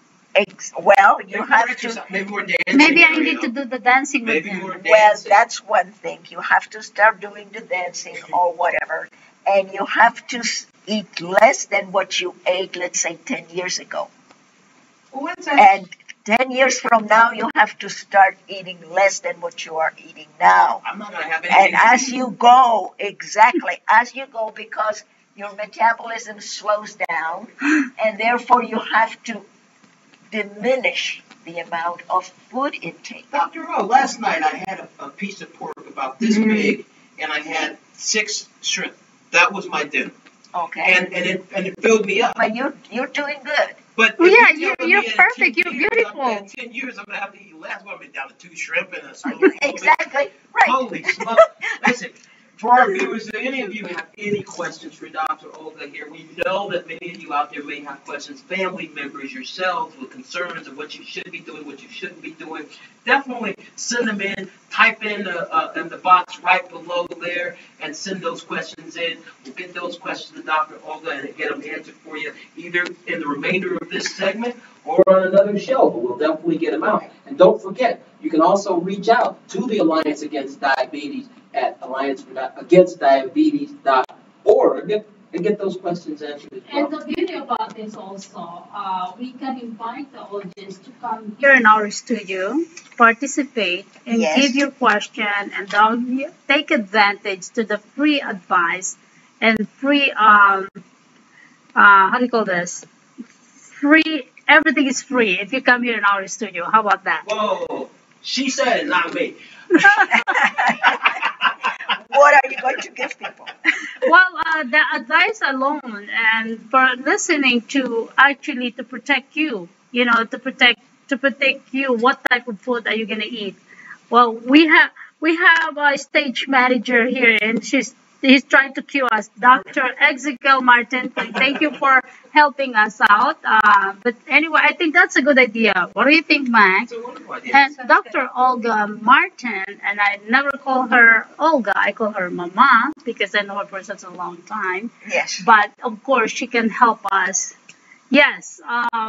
Well, you Maybe more have to. exercise, maybe more dancing. Maybe I need Arielle. to do the dancing with Maybe more him. Well, dancing. that's one thing. You have to start doing the dancing or whatever, and you have to eat less than what you ate, let's say, 10 years ago. Well, what's that? And 10 years from now, you have to start eating less than what you are eating now. I'm not going to have anything. And as you go, as you go, because your metabolism slows down, and therefore you have to diminish the amount of food intake. Dr. O, last night I had a piece of pork about this big, and I had 6 shrimp. That was my dinner. Okay. And it filled me up. But you're doing good. But Well, if yeah, you tell you're me in perfect. 10 You're years, beautiful. In 10 years, I'm going to have to eat less. I'm going to be down to 2 shrimp and a spoonful. Exactly. Right. Holy smoke. Listen, For our viewers, do any of you have any questions for Dr. Olga here? We know that many of you out there may have questions, family members, yourselves, with concerns of what you should be doing, what you shouldn't be doing. Definitely send them in. Type in the box right below there and send those questions in. We'll get those questions to Dr. Olga and get them answered for you either in the remainder of this segment or on another show, but we'll definitely get them out. And don't forget, you can also reach out to the Alliance Against Diabetes at allianceagainstdiabetes.org and get those questions answered as well. And the beauty about this also, we can invite the audience to come Here in our studio, participate and Yes. give your question, and take advantage to the free advice and free how do you call this? Free, everything is free if you come here in our studio. How about that? Whoa, she said it, not me. What are you going to give people? Well, the advice alone and for listening to actually to protect you, to protect you, what type of food are you gonna eat? Well, we have a stage manager here, and he's trying to cue us, Dr. Ezekiel Martin. Thank you for helping us out. But anyway, I think that's a good idea. What do you think, Max? It's a wonderful idea. And Dr. Olga Martin, and I never call her Olga, I call her Mama because I know her for such a long time. Yes. But of course, she can help us. Yes,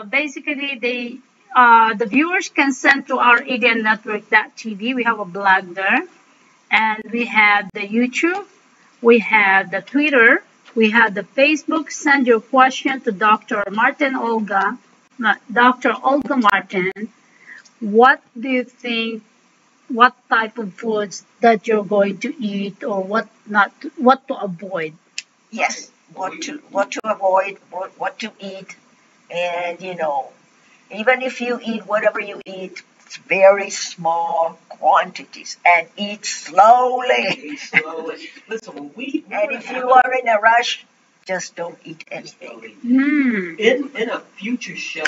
basically, the viewers can send to our ADNnetwork.tv. We have a blog there, and we have the YouTube, we have the Twitter, we have the Facebook. Send your question to Dr. Dr. Olga Martin. What do you think? What type of foods that you're going to eat, or what to avoid? Yes. What to avoid, what to eat, and even if you eat whatever you eat, it's very small quantities, and eat slowly. Eat slowly. Listen, And if you are in a rush, just don't eat anything. In a future show,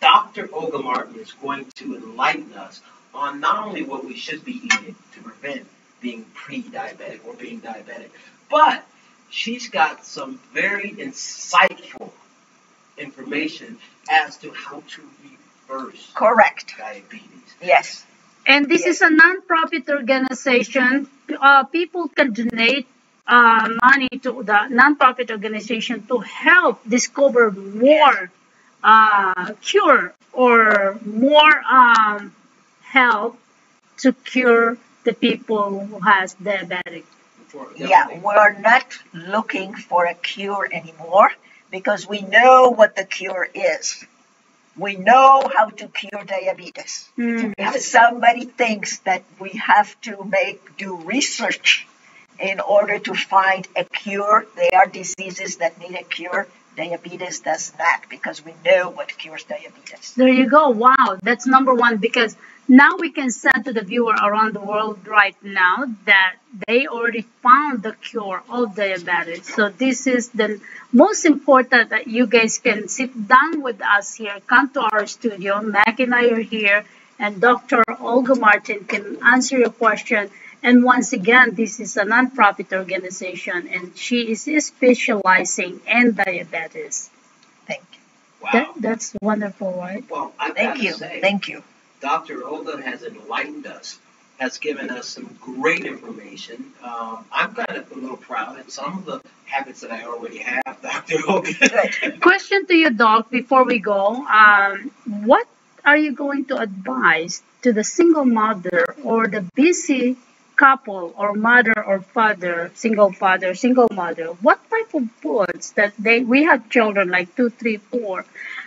Dr. Olga Martin is going to enlighten us on not only what we should be eating to prevent being pre-diabetic or being diabetic, but she's got some very insightful information as to how to reverse Correct. diabetes. Yes. And this is a non-profit organization. People can donate money to the non-profit organization to help discover more cure or more help to cure the people who has diabetic. Yeah, we're not looking for a cure anymore because we know what the cure is. We know how to cure diabetes. If somebody thinks that we have to do research in order to find a cure, there are diseases that need a cure. Diabetes does not, because we know what cures diabetes. There you go. Wow, that's number one, because now we can send to the viewer around the world right now that they already found the cure of diabetes. So this is the most important, that you guys can sit down with us here, come to our studio. Mac and I are here, and Dr. Olga Martin can answer your question. And once again, this is a non-profit organization, and she is specializing in diabetes. Thank you. Wow. That's wonderful, right? Well, I've got Thank to you. say, Thank you. Dr. Olga has enlightened us, has given us some great information. I'm kind of a little proud of some of the habits that I already have, Dr. Olga. Question to you, Doc, before we go. What are you going to advise to the single mother or the busy couple or mother or father, single mother? What type of foods that we have children like 2, 3, 4,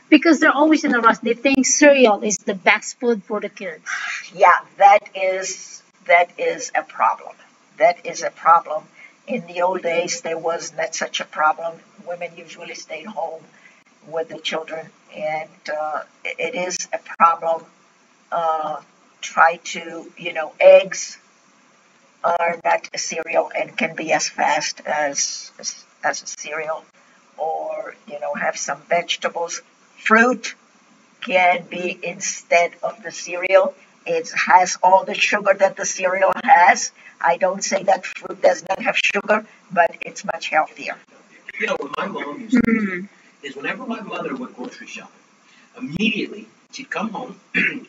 because they're always in a rush. They think cereal is the best food for the kids. Yeah, that is a problem. That is a problem. In the old days, there was not such a problem. Women usually stayed home with the children, and it is a problem. Try to, eggs are not a cereal and can be as fast as a cereal, or have some vegetables. Fruit can be instead of the cereal, It has all the sugar that the cereal has. I don't say that fruit does not have sugar, but it's much healthier. You know, what my mom used to do is whenever my mother went grocery shopping, immediately she'd come home,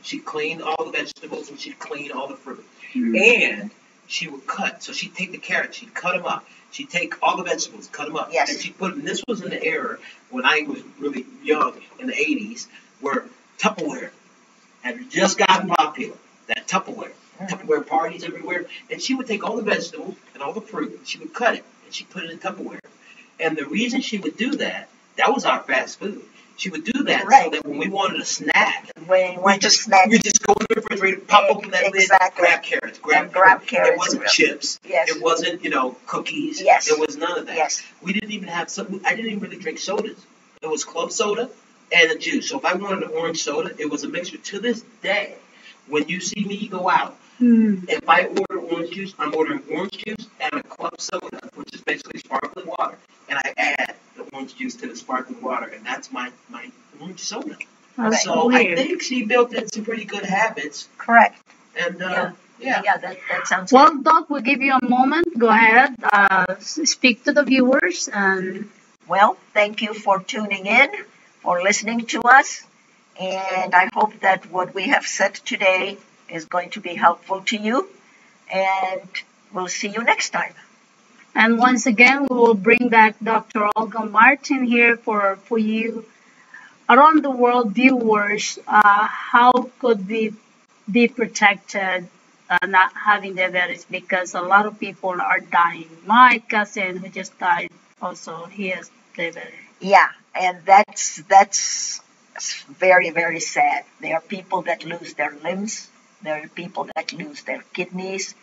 she'd clean all the vegetables and she'd clean all the fruit. And she would cut. So she'd take the carrots, she'd cut them up. She'd take all the vegetables, cut them up. Yes. And she'd put them, this was in the era when I was really young in the 80s, where Tupperware had just gotten popular. That Tupperware parties everywhere. And she would take all the vegetables and all the fruit, and she would cut it, and she'd put it in Tupperware. And the reason she would do that, that was our fast food. She would do that so that when we wanted a snack, we just go in the refrigerator, pop open that lid, grab carrots, grab carrots. It wasn't chips. Yes. It wasn't, cookies. Yes. It was none of that. Yes. We didn't even have I didn't even really drink sodas. It was club soda and a juice. So if I wanted an orange soda, it was a mixture. To this day, when you see me go out, if I order orange juice, I'm ordering orange juice and a club soda, which is basically sparkling water. And I add the orange juice to the sparkling water, and that's my orange soda. That's So weird. I think she built in some pretty good habits. Correct. And That sounds Well, good. Doc, we'll give you a moment. Go ahead. Speak to the viewers. And Well, thank you for tuning in, for listening to us. And I hope that what we have said today is going to be helpful to you. And we'll see you next time. And once again, we will bring back Dr. Olga Martin here for you around the world viewers. How could we be protected not having diabetes? Because a lot of people are dying. My cousin who just died also, he has diabetes. Yeah, and that's very, very sad. There are people that lose their limbs. There are people that lose their kidneys.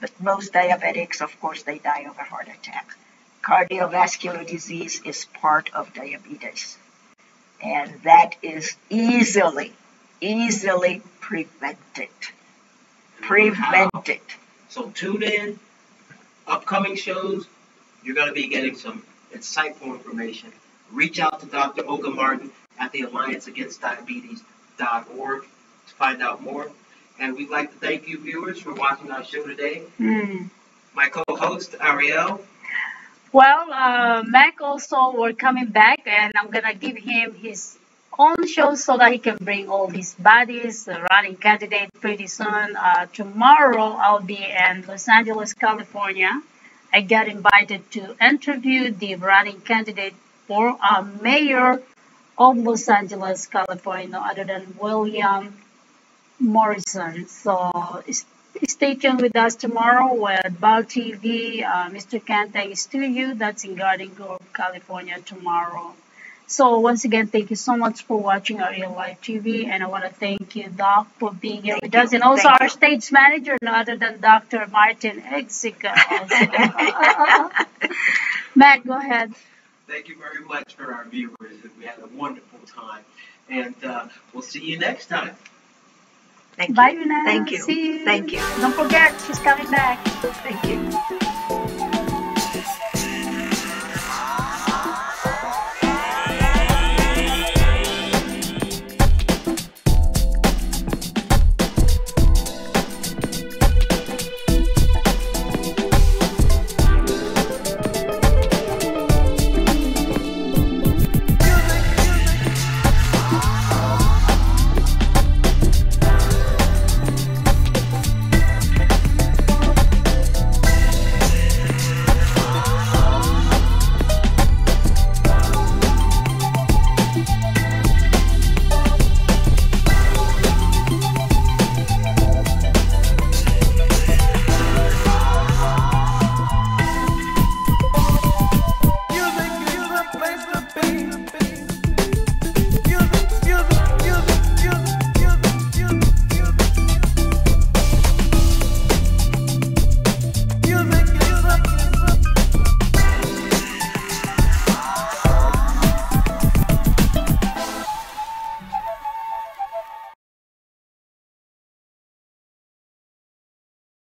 But most diabetics, of course, they die of a heart attack. Cardiovascular disease is part of diabetes. And that is easily prevented. Prevented. So tune in. Upcoming shows, you're going to be getting some insightful information. Reach out to Dr. Olga Martin at the AllianceAgainstDiabetes.org to find out more. And we'd like to thank you, viewers, for watching our show today. My co-host, Arielle. Well, Mac also we're coming back, and I'm gonna give him his own show so that he can bring all his buddies, running candidate pretty soon. Tomorrow I'll be in Los Angeles, California. I got invited to interview the running candidate for mayor of Los Angeles, California, no other than William Morrison. So stay tuned with us tomorrow with Bal TV, Mr. Kantay Studio. That's in Garden Grove, California tomorrow. So once again, thank you so much for watching our Real Life TV, and I want to thank you, Doc, for being here with us, and also our stage manager, no other than Dr. Martin Exica. Matt, go ahead. Thank you very much for our viewers. We had a wonderful time, and we'll see you next time. Thank you. Bye, Una. Thank you. See you. Thank you. Don't forget, she's coming back. Thank you.